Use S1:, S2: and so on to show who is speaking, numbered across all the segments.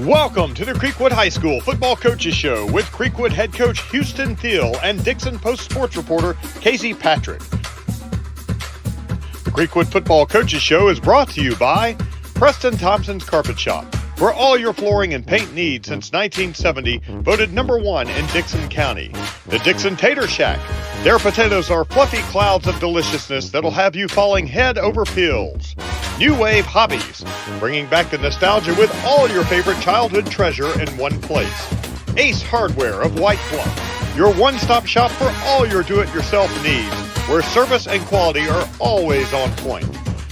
S1: Welcome to the Creekwood High School Football Coaches Show with Creekwood head coach Houston Thiel and Dixon Post sports reporter Casey Patrick. The Creekwood Football Coaches Show is brought to you by Preston Thompson's Carpet Shop, for all your flooring and paint needs since 1970, voted #1 in Dixon County. The Dixon Tater Shack. Their potatoes are fluffy clouds of deliciousness that'll have you falling head over heels. New Wave Hobbies, bringing back the nostalgia with all your favorite childhood treasure in one place. Ace Hardware of White Bluff, your one-stop shop for all your do-it-yourself needs, where service and quality are always on point.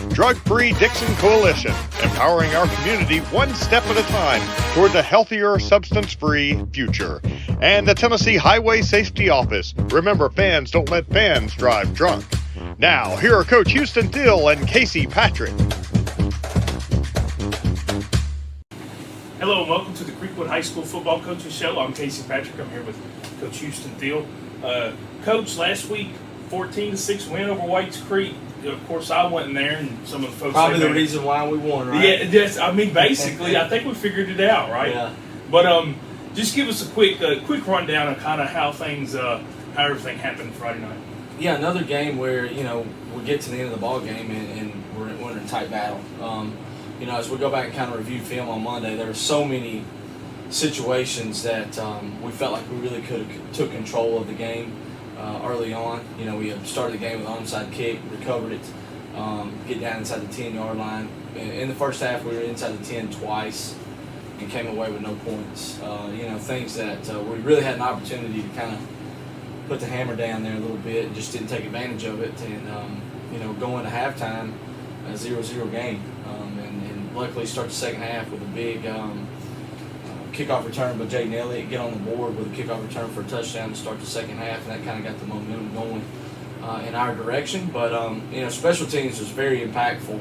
S1: Drug-Free Dixon Coalition, empowering our community one step at a time towards a healthier, substance-free future. And the Tennessee Highway Safety Office. Remember, fans don't let fans drive drunk. Now, here are Coach Houston Thiel and Casey Patrick.
S2: Hello and welcome to the Creekwood High School Football Coaches Show. I'm Casey Patrick. I'm here with Coach Houston Thiel. Coach, last week, 14-6 win over Whites Creek. Of course, I wasn't there, and some of the folks
S3: probably the reason why we won, right?
S2: Yeah, yes. I mean, basically, I think we figured it out, right?
S3: Yeah.
S2: But just give us a quick rundown of kind of how everything happened Friday night.
S3: Yeah, another game where we get to the end of the ball game and we're in a tight battle. As we go back and kind of review film on Monday, there were so many situations that we felt like we really could have took control of the game early on. We had started the game with an onside kick, recovered it, get down inside the 10-yard line. In the first half, we were inside the 10 twice and came away with no points. Things that we really had an opportunity to kind of put the hammer down there a little bit and just didn't take advantage of it. And, going to halftime, a 0-0 game. And luckily start the second half with a big kickoff return by Jayden Elliott, get on the board with a kickoff return for a touchdown to start the second half, and that kind of got the momentum going in our direction. But, special teams was very impactful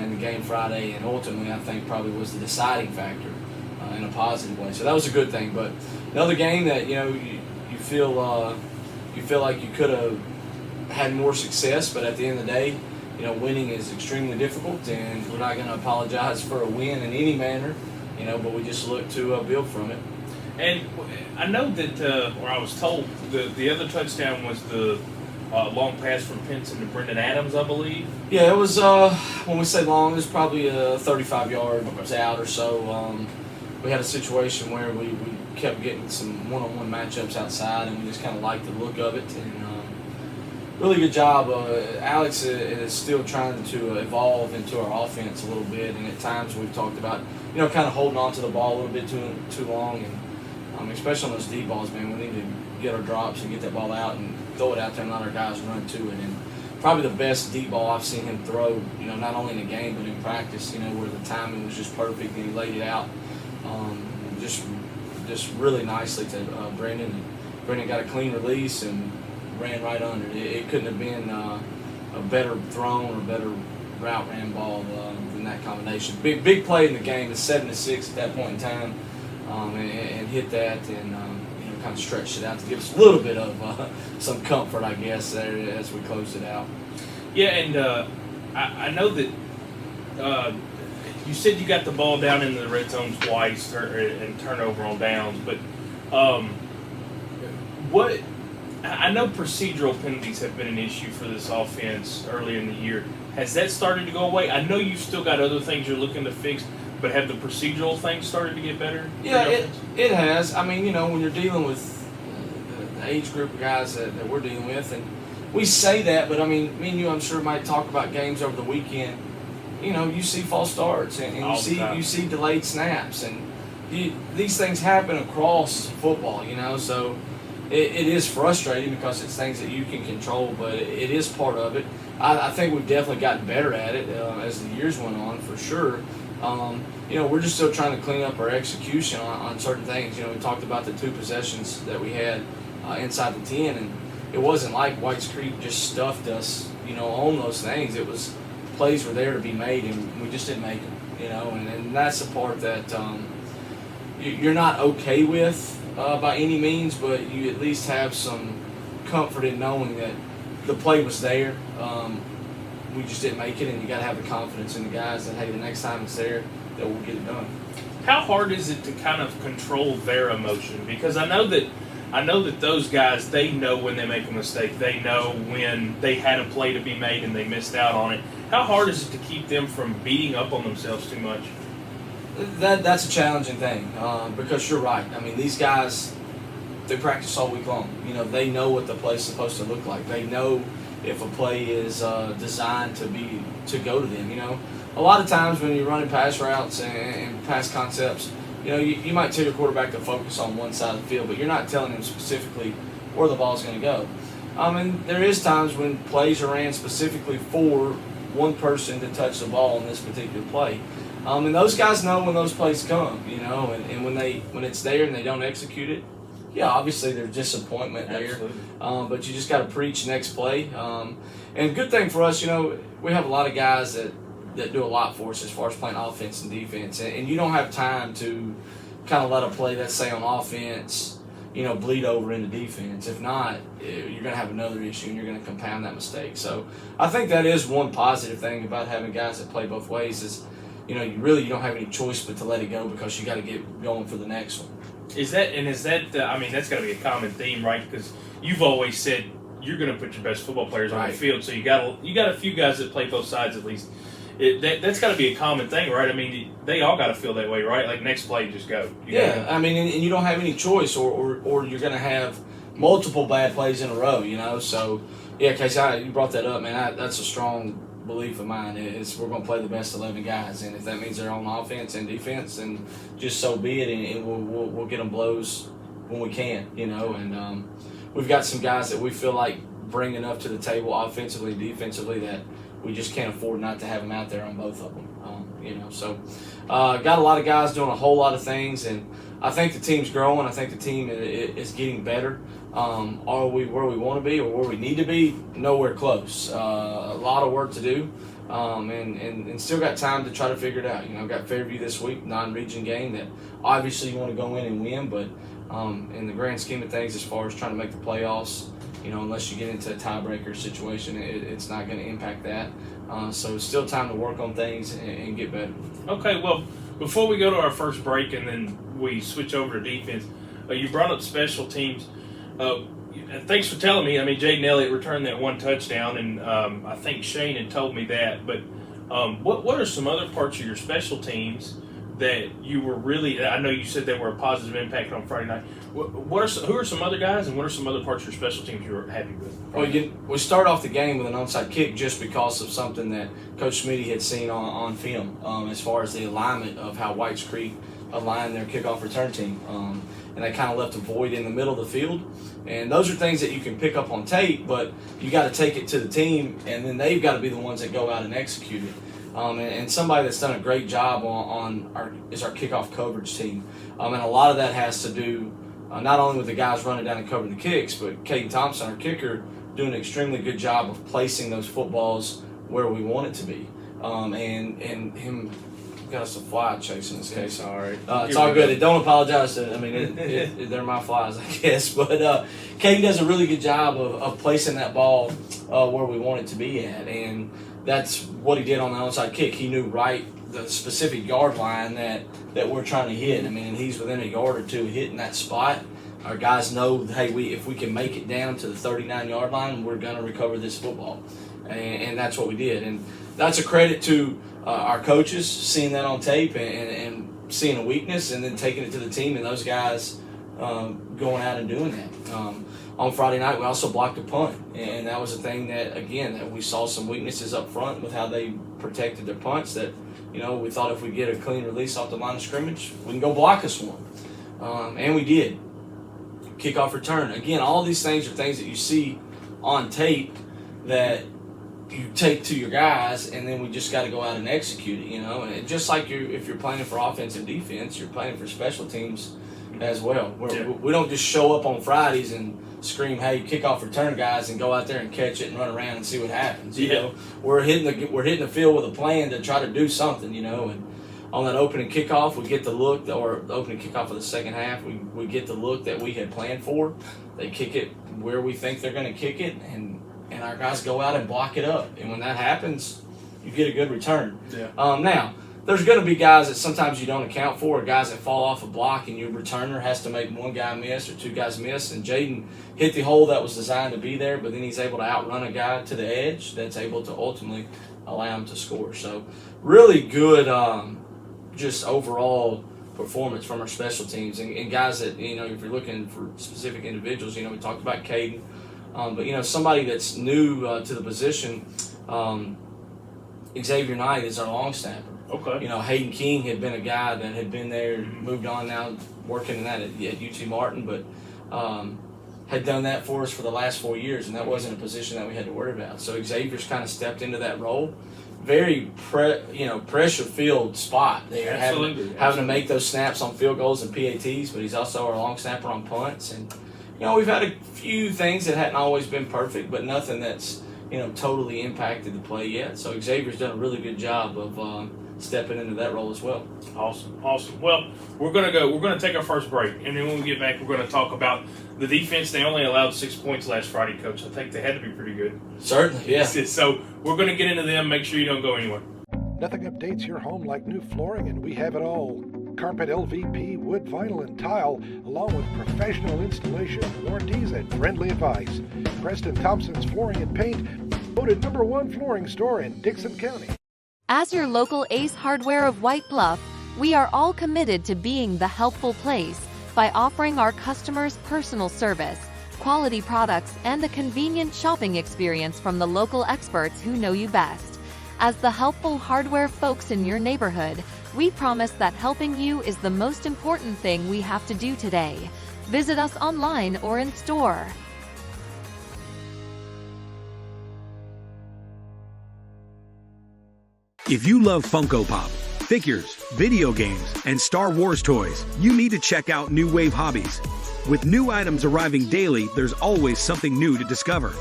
S3: in the game Friday, and ultimately I think probably was the deciding factor in a positive way. So that was a good thing. But another game that, you feel like you could have had more success, but at the end of the day, winning is extremely difficult, and we're not going to apologize for a win in any manner, but we just look to build from it.
S2: And I know that, or I was told, the other touchdown was the long pass from Pinson to Brendan Adams, I believe.
S3: Yeah, it was, when we say long, it was probably a 35-yard out or so. We had a situation where we kept getting some one-on-one matchups outside, and we just kind of liked the look of it. And really good job. Alex is still trying to evolve into our offense a little bit, and at times we've talked about, kind of holding on to the ball a little bit too long, and especially on those deep balls, man, we need to get our drops and get that ball out and throw it out there and let our guys run to it. And probably the best deep ball I've seen him throw, not only in the game but in practice, where the timing was just perfect and he laid it out just really nicely to Brendan. And Brendan got a clean release and ran right under it. It couldn't have been a better thrown or better route ran ball than that combination. Big play in the game. It's 7-6 at that point in time, and hit that and kind of stretched it out to give us a little bit of some comfort, I guess, there as we closed it out.
S2: Yeah, and I know that you said you got the ball down in the red zone twice and turnover on downs, but what? I know procedural penalties have been an issue for this offense early in the year. Has that started to go away? I know you've still got other things you're looking to fix, but have the procedural things started to get better?
S3: Yeah, it has. I mean, when you're dealing with the age group of guys that we're dealing with, and we say that, but I mean, me and you, I'm sure, might talk about games over the weekend. You see false starts, and you see delayed snaps, and these things happen across football, so it is frustrating because it's things that you can control, but it is part of it. I think we've definitely gotten better at it as the years went on, for sure. We're just still trying to clean up our execution on certain things. We talked about the 2 possessions that we had inside the 10, and it wasn't like Whites Creek just stuffed us, on those things. It was plays were there to be made, and we just didn't make them, and that's the part that you're not okay with by any means, but you at least have some comfort in knowing that the play was there. We just didn't make it, and you got to have the confidence in the guys that, hey, the next time it's there, that we'll get it done.
S2: how hard is it to kind of control their emotion? Because I know that those guys, they know when they make a mistake. They know when they had a play to be made and they missed out on it. How hard is it to keep them from beating up on themselves too much?
S3: That's a challenging thing because you're right. I mean, these guys, they practice all week long. You know, they know what the play's supposed to look like. They know if a play is designed to go to them. You know, a lot of times when you're running pass routes and pass concepts, you know, you might tell your quarterback to focus on one side of the field, but you're not telling him specifically where the ball's going to go. And there is times when plays are ran specifically for one person to touch the ball in this particular play. And those guys know when those plays come, you know, and when it's there and they don't execute it, yeah, obviously there's disappointment there. But you just got to preach next play. And good thing for us, you know, we have a lot of guys that do a lot for us as far as playing offense and defense. And you don't have time to kind of let a play, let's say on offense, you know, bleed over into defense. If not, you're going to have another issue and you're going to compound that mistake. So I think that is one positive thing about having guys that play both ways is, you know, you don't have any choice but to let it go because you got to get going for the next one.
S2: Is that I mean, that's got to be a common theme, right? Because you've always said you're going to put your best football players on the field, so you got a few guys that play both sides at least. That's got to be a common thing, right? I mean, they all got to feel that way, right? Like next play, just go.
S3: I mean, and you don't have any choice, or you're going to have multiple bad plays in a row, you know. So, yeah, Casey, you brought that up, man. That's a strong belief of mine. Is we're going to play the best 11 guys, and if that means they're on offense and defense, then just so be it, and we'll get them blows when we can, you know. And we've got some guys that we feel like bring enough to the table offensively and defensively that we just can't afford not to have them out there on both of them. You know, so got a lot of guys doing a whole lot of things, and I think the team's growing. I think the team is getting better. Are we where we want to be or where we need to be? Nowhere close. A lot of work to do, and still got time to try to figure it out. You know, got Fairview this week, non-region game that obviously you want to go in and win, but in the grand scheme of things, as far as trying to make the playoffs, you know, unless you get into a tiebreaker situation, it's not going to impact that. So it's still time to work on things and get better.
S2: Okay, well, before we go to our first break and then we switch over to defense, you brought up special teams. Thanks for telling me. I mean, Jayden Elliott returned that one touchdown, and I think Shane had told me that. But what are some other parts of your special teams that you were really? I know you said they were a positive impact on Friday night. Who are some other guys, and what are some other parts of your special teams you were happy with?
S3: Well, we start off the game with an onside kick just because of something that Coach Smitty had seen on film as far as the alignment of how Whites Creek aligned their kickoff return team. And they kind of left a void in the middle of the field. And those are things that you can pick up on tape, but you got to take it to the team, and then they've got to be the ones that go out and execute it. And somebody that's done a great job is our kickoff coverage team. And a lot of that has to do not only with the guys running down and covering the kicks, but Caden Thompson, our kicker, doing an extremely good job of placing those footballs where we want it to be. And him got us a fly chasing this case.
S2: All right.
S3: It's all good. Don't apologize. I mean, they're my flies, I guess. But Caden does a really good job of placing that ball where we want it to be at. And that's what he did on the onside kick. He knew the specific yard line that we're trying to hit. I mean, he's within a yard or two hitting that spot. Our guys know, hey, if we can make it down to the 39-yard line, we're going to recover this football. And that's what we did. And that's a credit to our coaches seeing that on tape and seeing a weakness and then taking it to the team and those guys going out and doing that. On Friday night, we also blocked a punt, and that was a thing that we saw some weaknesses up front with how they protected their punts that, you know, we thought if we get a clean release off the line of scrimmage, we can go block us one. And we did. Kickoff return. Again, all these things are things that you see on tape that you take to your guys, and then we just got to go out and execute it, you know. And just like if you're playing for offense and defense, you're playing for special teams as well. We don't just show up on Fridays and scream, "Hey, kickoff return, guys," and go out there and catch it and run around and see what happens. You know, we're hitting the field with a plan to try to do something, you know. And on that opening kickoff, we get the look, or the opening kickoff of the second half, we get the look that we had planned for. They kick it where we think they're going to kick it, and our guys go out and block it up. And when that happens, you get a good return.
S2: Yeah.
S3: Now, there's going to be guys that sometimes you don't account for, guys that fall off a block and your returner has to make one guy miss or two guys miss. And Jayden hit the hole that was designed to be there, but then he's able to outrun a guy to the edge that's able to ultimately allow him to score. So really good just overall performance from our special teams. And guys that, if you're looking for specific individuals, we talked about Caden. But, somebody that's new to the position, Xavier Knight is our long snapper.
S2: Okay.
S3: Hayden King had been a guy that had been there, moved on now, working in that at UT Martin, but had done that for us for the last 4 years, and that wasn't a position that we had to worry about. So Xavier's kind of stepped into that role. Very pressure-filled spot there.
S2: Absolutely.
S3: Having to make those snaps on field goals and PATs, but he's also our long snapper on punts. And, we've had a few things that hadn't always been perfect, but nothing that's, totally impacted the play yet. So Xavier's done a really good job of stepping into that role as well.
S2: Awesome. Well, we're gonna take our first break, and then when we get back, we're gonna talk about the defense. They only allowed 6 points last Friday, Coach. I think they had to be pretty good.
S3: Certainly, yeah.
S2: So we're gonna get into them. Make sure you don't go anywhere.
S4: Nothing updates your home like new flooring, and we have it all. Carpet, LVP, wood, vinyl, and tile, along with professional installation and warranties and friendly advice. Preston Thompson's Flooring and Paint, voted #1 flooring store in Dickson County.
S5: As your local Ace Hardware of White Bluff, we are all committed to being the helpful place by offering our customers personal service, quality products, and a convenient shopping experience from the local experts who know you best. As the helpful hardware folks in your neighborhood, we promise that helping you is the most important thing we have to do today. Visit us online or in store.
S6: If you love Funko Pop, figures, video games, and Star Wars toys, you need to check out New Wave Hobbies. With new items arriving daily, there's always something new to discover.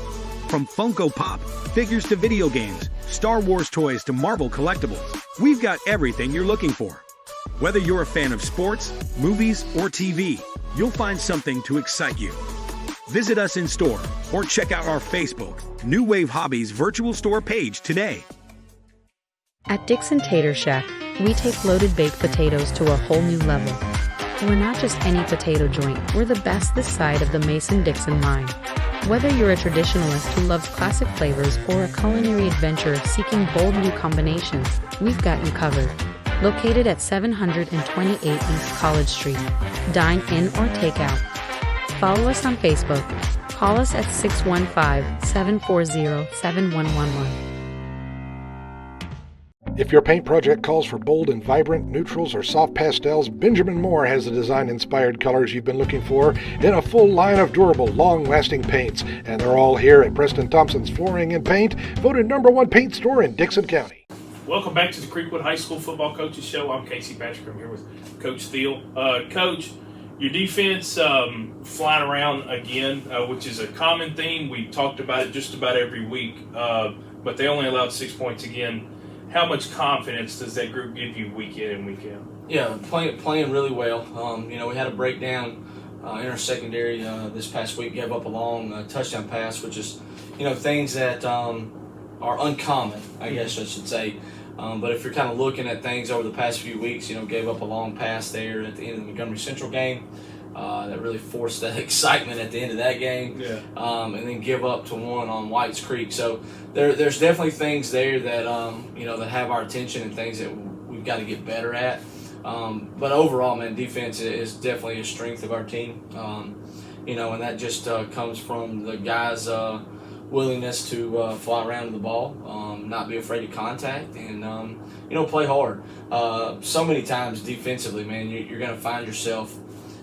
S6: From Funko Pop, figures to video games, Star Wars toys to Marvel collectibles, we've got everything you're looking for. Whether you're a fan of sports, movies, or TV, you'll find something to excite you. Visit us in store or check out our Facebook, New Wave Hobbies virtual store page today.
S7: At Dickson Tater Shack, we take loaded baked potatoes to a whole new level. We're not just any potato joint, we're the best this side of the Mason-Dixon line. Whether you're a traditionalist who loves classic flavors or a culinary adventurer seeking bold new combinations, we've got you covered. Located at 728 East College Street. Dine in or take out. Follow us on Facebook. Call us at 615-740-7111.
S4: If your paint project calls for bold and vibrant neutrals or soft pastels, Benjamin Moore has the design-inspired colors you've been looking for in a full line of durable, long-lasting paints. And they're all here at Preston Thompson's Flooring and Paint, voted #1 paint store in Dickson County.
S2: Welcome back to the Creekwood High School Football Coaches Show. I'm Casey Patrick. I'm here with Coach Thiel. Coach, your defense flying around again, which is a common theme. We talked about it just about every week, but they only allowed 6 points again. How much confidence does that group give you week in and week out?
S3: Yeah, playing really well. We had a breakdown in our secondary this past week, gave up a long touchdown pass, which is, things that are uncommon, I guess I should say. But if you're kind of looking at things over the past few weeks, gave up a long pass there at the end of the Montgomery Central game. That really forced that excitement at the end of that game.
S2: Yeah.
S3: And then give up to one on Whites Creek. So there's definitely things there that, that have our attention and things that we've got to get better at. But overall, man, defense is definitely a strength of our team. And that just comes from the guys' willingness to fly around the ball, not be afraid of contact, and, play hard. So many times defensively, man, you're going to find yourself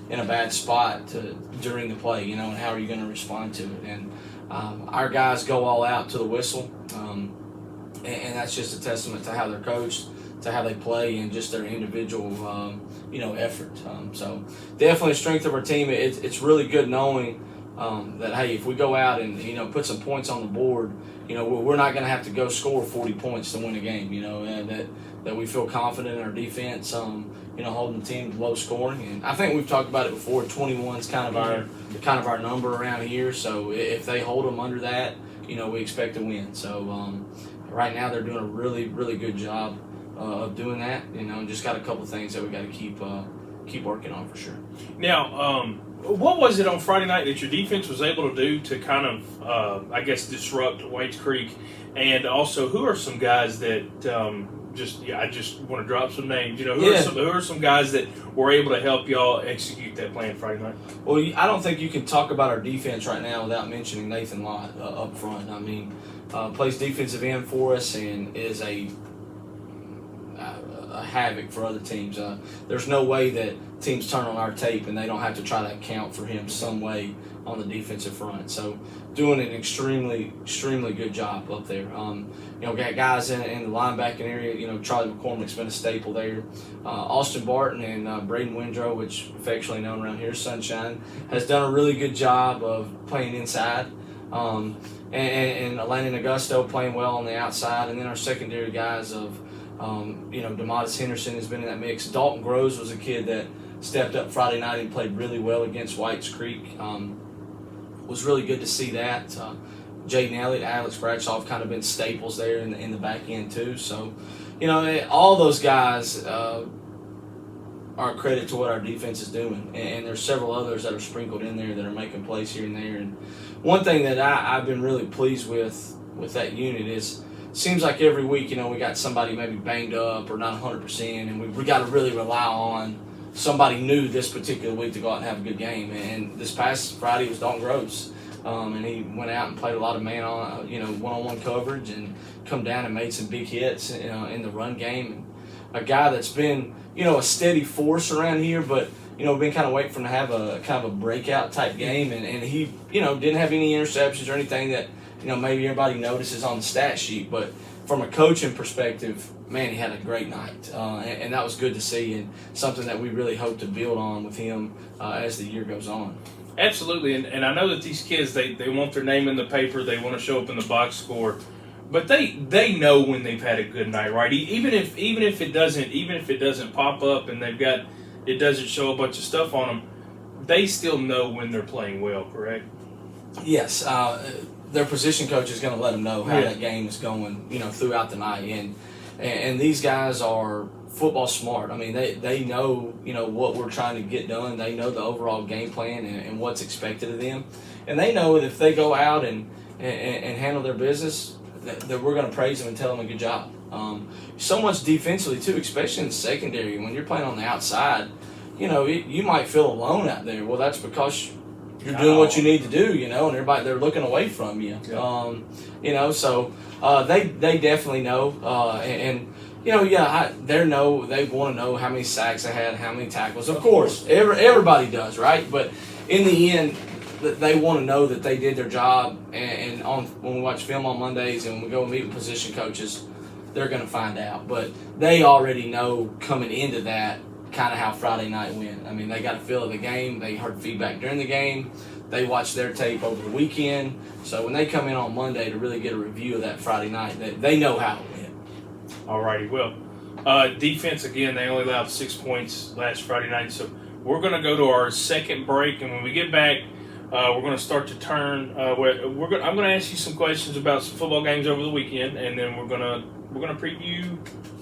S3: in a bad spot during the play, and how are you going to respond to it? And our guys go all out to the whistle, and that's just a testament to how they're coached, to how they play, and just their individual, effort. So definitely a strength of our team. It's really good knowing that, hey, if we go out and, put some points on the board, we're not going to have to go score 40 points to win a game, and that we feel confident in our defense, holding the team to low scoring. And I think we've talked about it before. 21 is kind of our number around here. So if they hold them under that, we expect to win. So right now they're doing a really, really good job of doing that, and just got a couple things that we got to keep working on for sure.
S2: Now, what was it on Friday night that your defense was able to do to kind of, I guess, disrupt Whites Creek? And also, who are some guys that I just want to drop some names. Who are some guys that were able to help y'all execute that plan Friday night?
S3: Well, I don't think you can talk about our defense right now without mentioning Nathan Lott up front. I mean, plays defensive end for us and is a havoc for other teams. There's no way that teams turn on our tape and they don't have to try to account for him some way on the defensive front. So doing an extremely good job up there. Got guys in the linebacking area. Charlie McCormick's been a staple there. Austin Barton and Braden Windrow, which affectionately known around here as Sunshine, has done a really good job of playing inside. And Landon Augusto playing well on the outside. And then our secondary guys of DeMattis Henderson has been in that mix. Dalton Groves was a kid that stepped up Friday night and played really well against Whites Creek. Was really good to see that. Jayden, Elliott, Alex Bradshaw have kind of been staples there in the back end too. So, all those guys are a credit to what our defense is doing. And there's several others that are sprinkled in there that are making plays here and there. And one thing that I've been really pleased with that unit is, seems like every week, we got somebody maybe banged up or not 100%, and we got to really rely on somebody new this particular week to go out and have a good game. And this past Friday was Dalton Groves, and he went out and played a lot of one-on-one coverage and come down and made some big hits, in the run game. And a guy that's been, a steady force around here, but been kind of waiting for him to have a kind of a breakout type game, and he, didn't have any interceptions or anything that, maybe everybody notices on the stat sheet, but from a coaching perspective, man, he had a great night, and that was good to see, and something that we really hope to build on with him as the year goes on.
S2: Absolutely, and I know that these kids, they want their name in the paper, they want to show up in the box score, but they know when they've had a good night, right? Even if it doesn't pop up and it doesn't show a bunch of stuff on them, they still know when they're playing well, correct?
S3: Yes. Their position coach is going to let them know how that game is going, throughout the night. And these guys are football smart. I mean, they know, what we're trying to get done. They know the overall game plan and what's expected of them. And they know that if they go out and handle their business, that we're going to praise them and tell them a good job. So much defensively, too, especially in the secondary. When you're playing on the outside, you might feel alone out there. Well, that's because you're doing what you need to do, and everybody, they're looking away from you. Yeah. So they definitely know, they want to know how many sacks they had, how many tackles. Of course, everybody does, right? But in the end, they want to know that they did their job. And when we watch film on Mondays and we go meet with position coaches, they're going to find out. But they already know coming into that kind of how Friday night went. I mean, they got a feel of the game. They heard feedback during the game. They watched their tape over the weekend. So when they come in on Monday to really get a review of that Friday night, they know how it went.
S2: All righty. Well, defense, again, they only allowed 6 points last Friday night. So we're going to go to our second break. And when we get back, we're going to start to turn. I'm going to ask you some questions about some football games over the weekend. And then we're going to preview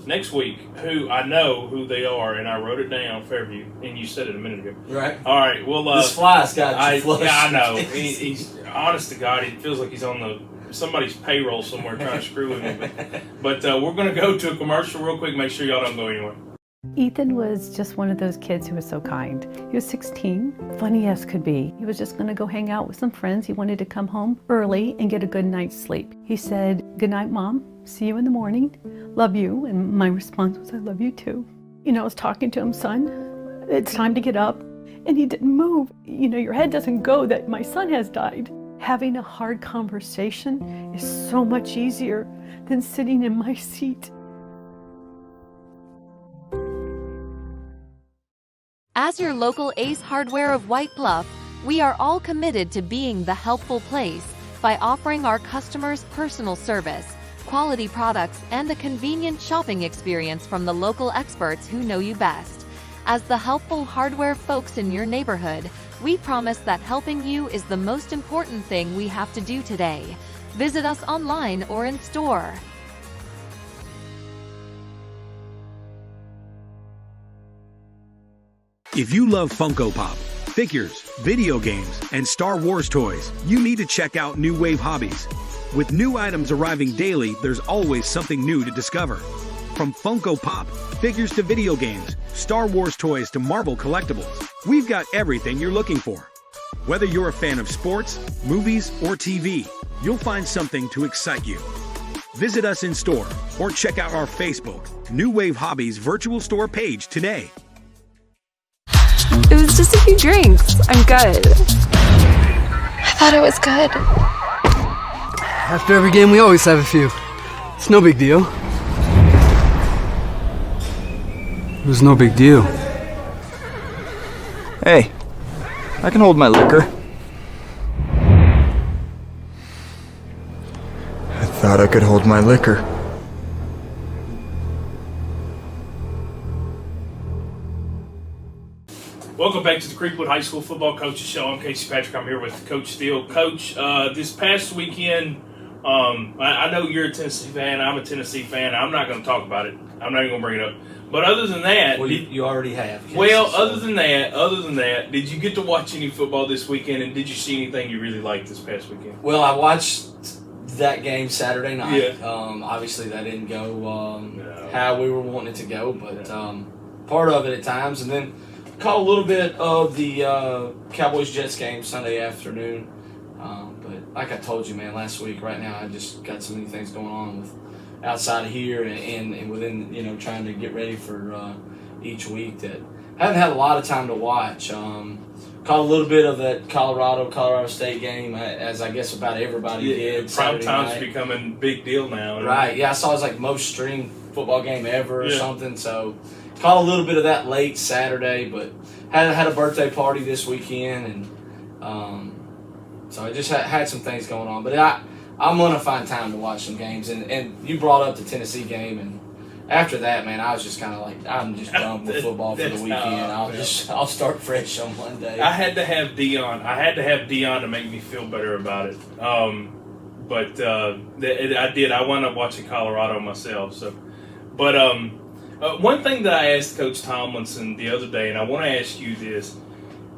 S2: next week, who I know who they are, and I wrote it down, Fairview, and you said it a minute ago.
S3: Right.
S2: All right. Well,
S3: this fly's got you flushed.
S2: Yeah, I know. He's honest to God, it feels like he's on somebody's payroll somewhere trying to screw with me. But we're going to go to a commercial real quick. Make sure y'all don't go anywhere.
S8: Ethan was just one of those kids who was so kind. He was 16, funny as could be. He was just going to go hang out with some friends. He wanted to come home early and get a good night's sleep. He said, "Good night, Mom. See you in the morning. Love you." And my response was, "I love you too." I was talking to him, "Son, it's time to get up." And he didn't move. Your head doesn't go that my son has died. Having a hard conversation is so much easier than sitting in my seat.
S5: As your local Ace Hardware of White Bluff, we are all committed to being the helpful place by offering our customers personal service, quality products, and a convenient shopping experience from the local experts who know you best. As the helpful hardware folks in your neighborhood, we promise that helping you is the most important thing we have to do today. Visit us online or in store.
S6: If you love Funko Pop, figures, video games, and Star Wars toys, you need to check out New Wave Hobbies. With new items arriving daily, there's always something new to discover. From Funko Pop, figures to video games, Star Wars toys to Marvel collectibles, we've got everything you're looking for. Whether you're a fan of sports, movies, or TV, you'll find something to excite you. Visit us in store or check out our Facebook, New Wave Hobbies virtual store page today.
S9: It was just a few drinks. I'm good. I thought it was good.
S10: After every game, we always have a few. It's no big deal. It was no big deal.
S11: Hey, I can hold my liquor. I thought I could hold my liquor.
S2: Welcome back to the Creekwood High School Football Coaches Show. I'm Casey Patrick. I'm here with Coach Thiel. Coach, this past weekend, I know you're a Tennessee fan. I'm a Tennessee fan. I'm not going to talk about it. I'm not even going to bring it up. But other than that,
S3: well, you already have. Casey,
S2: well, other than that, did you get to watch any football this weekend? And did you see anything you really liked this past weekend?
S3: Well, I watched that game Saturday night.
S2: Yeah.
S3: Obviously, that didn't go how we were wanting it to go, but part of it at times, and then caught a little bit of the Cowboys-Jets game Sunday afternoon. But like I told you, man, last week, right now, I just got so many things going on with outside of here and within, trying to get ready for each week that I haven't had a lot of time to watch. Caught a little bit of that Colorado State game, as I guess about everybody did.
S2: Prime time's becoming a big deal now.
S3: Right, yeah, I saw it was like most streamed football game ever or something, so caught a little bit of that late Saturday, but had a birthday party this weekend, and so I just had some things going on. But I'm going to find time to watch some games, and you brought up the Tennessee game, and after that, man, I was just kind of like, I'm just done with football for the weekend. I'll start fresh on Monday.
S2: I had to have Dion. To make me feel better about it. But I did. I wound up watching Colorado myself. So, but one thing that I asked Coach Tomlinson the other day, and I want to ask you this.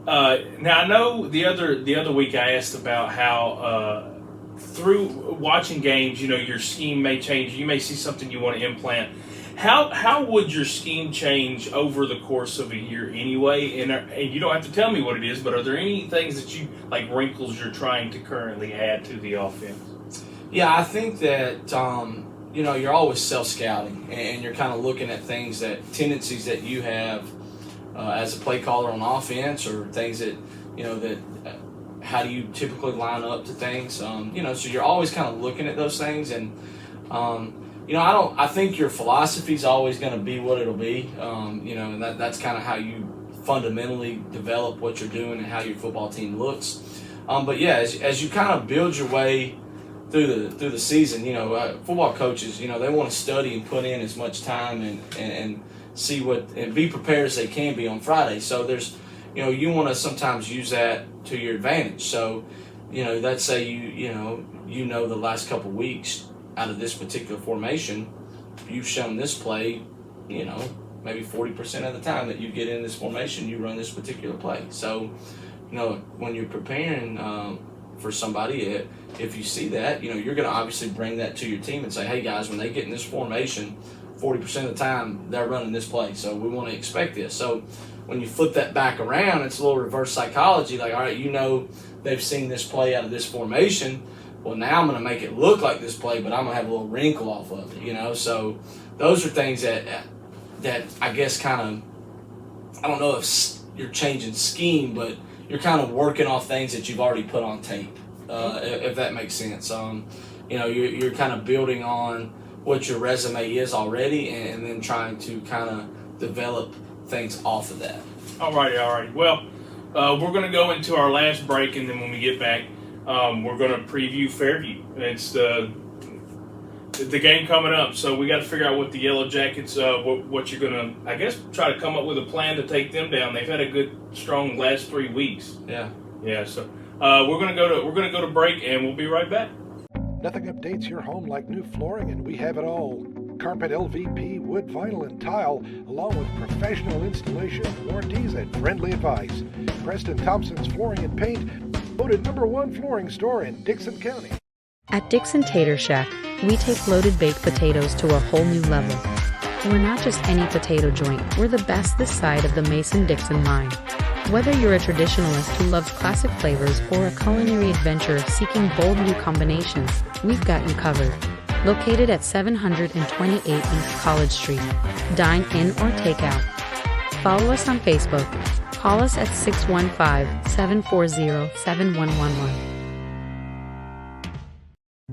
S2: Now I know the other week I asked about how through watching games, your scheme may change. You may see something you want to implant. How would your scheme change over the course of a year anyway? And you don't have to tell me what it is, but are there any things that you, like wrinkles you're trying to currently add to the offense?
S3: Yeah, I think that, you're always self-scouting and you're kind of looking at tendencies that you have as a play caller on offense, or things that, how do you typically line up to things? So you're always kind of looking at those things, and I think your philosophy is always going to be what it'll be, and that's kind of how you fundamentally develop what you're doing and how your football team looks. But yeah, as you kind of build your way through the season, football coaches, they want to study and put in as much time and see and be prepared as they can be on Friday. So there's, you want to sometimes use that to your advantage. So, let's say the last couple of weeks out of this particular formation, you've shown this play, maybe 40% of the time that you get in this formation, you run this particular play. So, when you're preparing for somebody, if you see that, you're going to obviously bring that to your team and say, hey guys, when they get in this formation, 40% of the time they're running this play. So we want to expect this. So when you flip that back around, it's a little reverse psychology. Like, all right, they've seen this play out of this formation. Well, now I'm going to make it look like this play, but I'm going to have a little wrinkle off of it, So those are things that I guess kind of, I don't know if you're changing scheme, but you're kind of working off things that you've already put on tape, if that makes sense. You're kind of building on what your resume is already, and then trying to kind of develop things off of that.
S2: All righty. Well, we're going to go into our last break, and then when we get back, we're going to preview Fairview. It's the game coming up, so we got to figure out what the Yellow Jackets, what you're going to, I guess, try to come up with a plan to take them down. They've had a good, strong last 3 weeks. Yeah. So we're going to go to break, and we'll be right back.
S4: Nothing updates your home like new flooring, and we have it all. carpet, LVP, wood, vinyl, and tile, along with professional installation, warranties, and friendly advice. Preston Thompson's Flooring and Paint, voted #1 flooring store in Dickson County.
S7: At Dixon Tater Shack, we take loaded baked potatoes to a whole new level. We're not just any potato joint, we're the best this side of the Mason-Dixon line. Whether you're a traditionalist who loves classic flavors or a culinary adventurer seeking bold new combinations, we've got you covered. Located at 728 East College Street. Dine in or take out. Follow us on Facebook. Call us at 615-740-7111.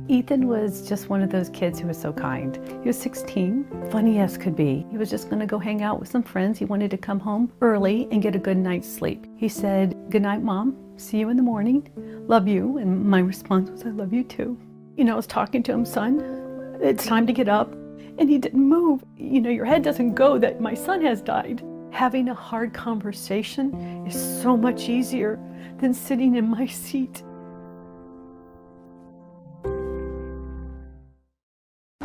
S8: Ethan was just one of those kids who was so kind. He was 16, funny as could be. He was just going to go hang out with some friends. He wanted to come home early and get a good night's sleep. He said, "Good night, Mom. See you in the morning. Love you." And my response was, "I love you too." You know, I was talking to him, "Son, it's time to get up." And he didn't move. You know, your head doesn't go that my son has died. Having a hard conversation is so much easier than sitting in my seat.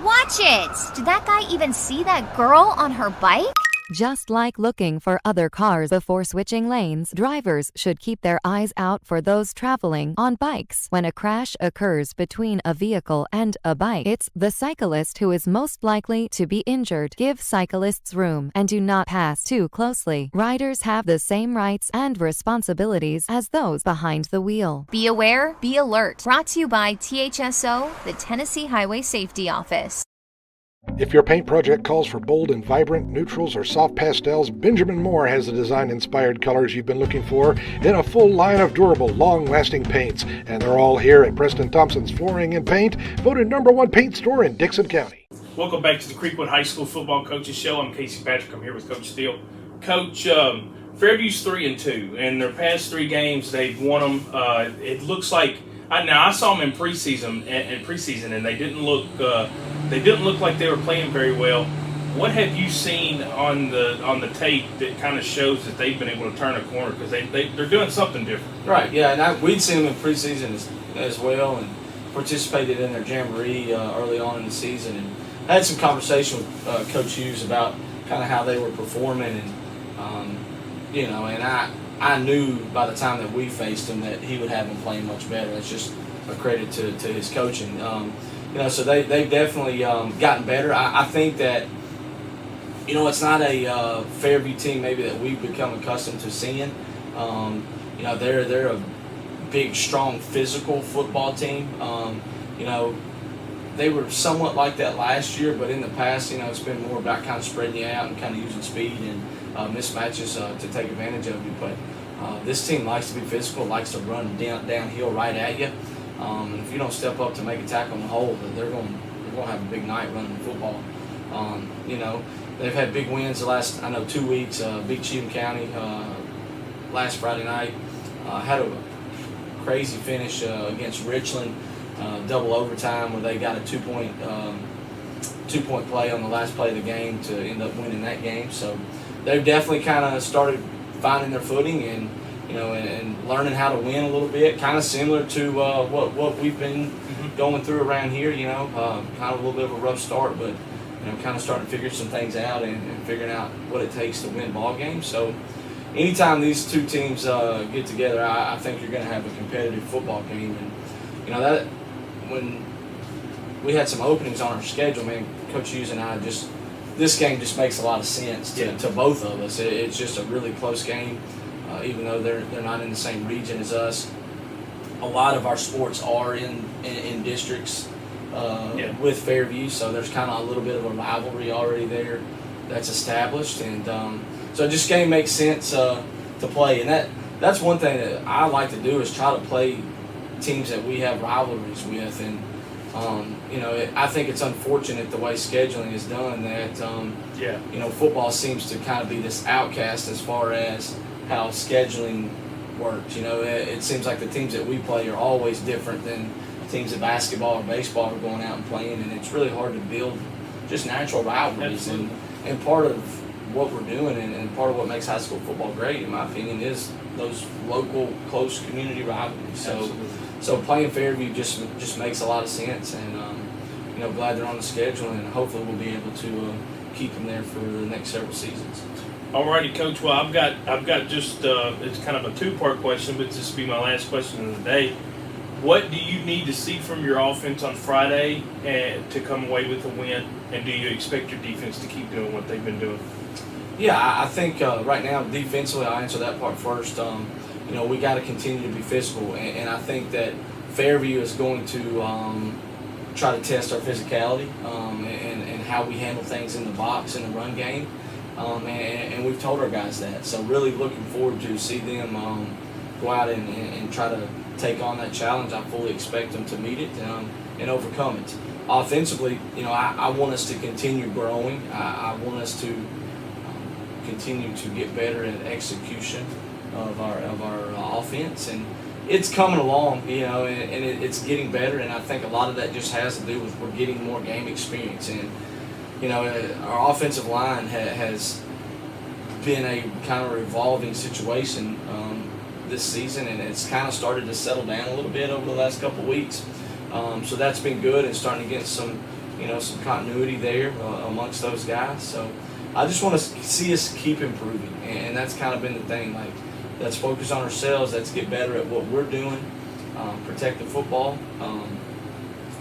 S12: Watch it! Did that guy even see that girl on her bike?
S5: Just like looking for other cars before switching lanes, drivers should keep their eyes out for those traveling on bikes. When a crash occurs between a vehicle and a bike, it's the cyclist who is most likely to be injured. Give cyclists room and do not pass too closely. Riders have the same rights and responsibilities as those behind the wheel.
S12: Be aware, be alert. Brought to you by THSO, the Tennessee Highway Safety Office.
S4: If your paint project calls for bold and vibrant neutrals or soft pastels, Benjamin Moore has the design-inspired colors you've been looking for in a full line of durable, long-lasting paints. And they're all here at Preston Thompson's Flooring and Paint, voted #1 paint store in Dickson County.
S2: Welcome back to the Creekwood High School Football Coaches Show. I'm Casey Patrick. I'm here with Coach Thiel. Coach, Fairview's 3-2. In their past 3 games, they've won them. It looks like I saw them in preseason, and they didn't look like they were playing very well. What have you seen on the tape that kind of shows that they've been able to turn a corner, because they're doing something different?
S3: Right. Yeah, and we'd seen them in preseason as well, and participated in their jamboree early on in the season, and had some conversation with Coach Hughes about kind of how they were performing, and and I knew by the time that we faced him that he would have them playing much better. It's just a credit to his coaching. So they've definitely gotten better. I think that, it's not a Fairview team maybe that we've become accustomed to seeing. They're a big, strong, physical football team. They were somewhat like that last year, but in the past, it's been more about kind of spreading you out and kind of using speed and mismatches to take advantage of you. But this team likes to be physical, likes to run downhill right at you. And if you don't step up to make a tackle in the hole, then they're going to have a big night running the football. They've had big wins the last 2 weeks. Beat Cheatham County last Friday night. Had a crazy finish against Richland, double overtime, where they got a two-point play on the last play of the game to end up winning that game. So they've definitely kind of started finding their footing and learning how to win a little bit, kind of similar to what we've been going through around here. Kind of a little bit of a rough start, but kind of starting to figure some things out and figuring out what it takes to win ball games. So anytime these two teams get together, I think you're going to have a competitive football game. And that when we had some openings on our schedule, man, Coach Hughes and I this game just makes a lot of sense to both of us. It's just a really close game. Even though they're not in the same region as us, a lot of our sports are in districts with Fairview, so there's kind of a little bit of a rivalry already there that's established, and so this game makes sense to play, and that's one thing that I like to do is try to play teams that we have rivalries with, and I think it's unfortunate the way scheduling is done that football seems to kind of be this outcast as far as how scheduling works. It seems like the teams that we play are always different than teams of basketball or baseball are going out and playing, and it's really hard to build just natural rivalries. And part of what we're doing and part of what makes high school football great, in my opinion, is those local, close community rivalries. So playing Fairview just makes a lot of sense, and glad they're on the schedule, and hopefully we'll be able to keep them there for the next several seasons.
S2: Alrighty, Coach. Well, I've got just it's kind of a two-part question, but this will be my last question of the day. What do you need to see from your offense on Friday to come away with a win, and do you expect your defense to keep doing what they've been doing?
S3: Yeah, I think right now defensively, I'll answer that part first. We got to continue to be physical, and I think that Fairview is going to try to test our physicality and how we handle things in the box in the run game. And we've told our guys that. So really looking forward to see them go out and try to take on that challenge. I fully expect them to meet it and overcome it. Offensively, I want us to continue growing. I want us to continue to get better at execution of our offense, and it's coming along, and it's getting better. And I think a lot of that just has to do with we're getting more game experience, and our offensive line has been a kind of revolving situation this season, and it's kind of started to settle down a little bit over the last couple of weeks. So that's been good, and starting to get some continuity there amongst those guys. So I just want to see us keep improving, and that's kind of been the thing. Like, let's focus on ourselves. Let's get better at what we're doing. Protect the football.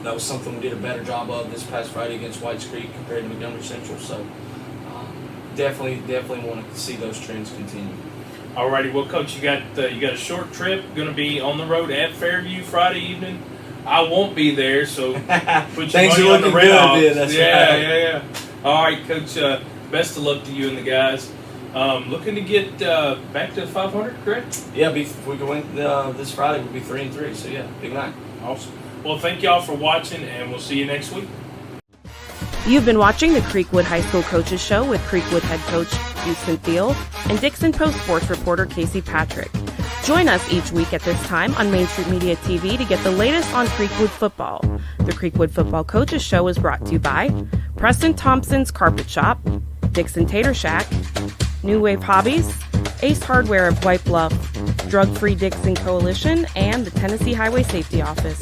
S3: That was something we did a better job of this past Friday against Whites Creek compared to Montgomery Central. So definitely want to see those trends continue.
S2: Alrighty, well, Coach, you got a short trip. Going to be on the road at Fairview Friday evening. I won't be there, so put your money on the Red Hawks. Yeah. All right, Coach. Best of luck to you and the guys. Looking to get back to 500, correct?
S3: Yeah, if we go in this Friday, we'll be 3-3. So yeah, big night.
S2: Awesome. Well, thank y'all for watching, and we'll see you next week.
S13: You've been watching the Creekwood High School Coaches Show with Creekwood head coach Houston Thiel and Dixon Post sports reporter Casey Patrick. Join us each week at this time on Main Street Media TV to get the latest on Creekwood football. The Creekwood Football Coaches Show is brought to you by Preston Thompson's Carpet Shop, Dixon Tater Shack, New Wave Hobbies, Ace Hardware of White Bluff, Drug Free Dixon Coalition, and the Tennessee Highway Safety Office.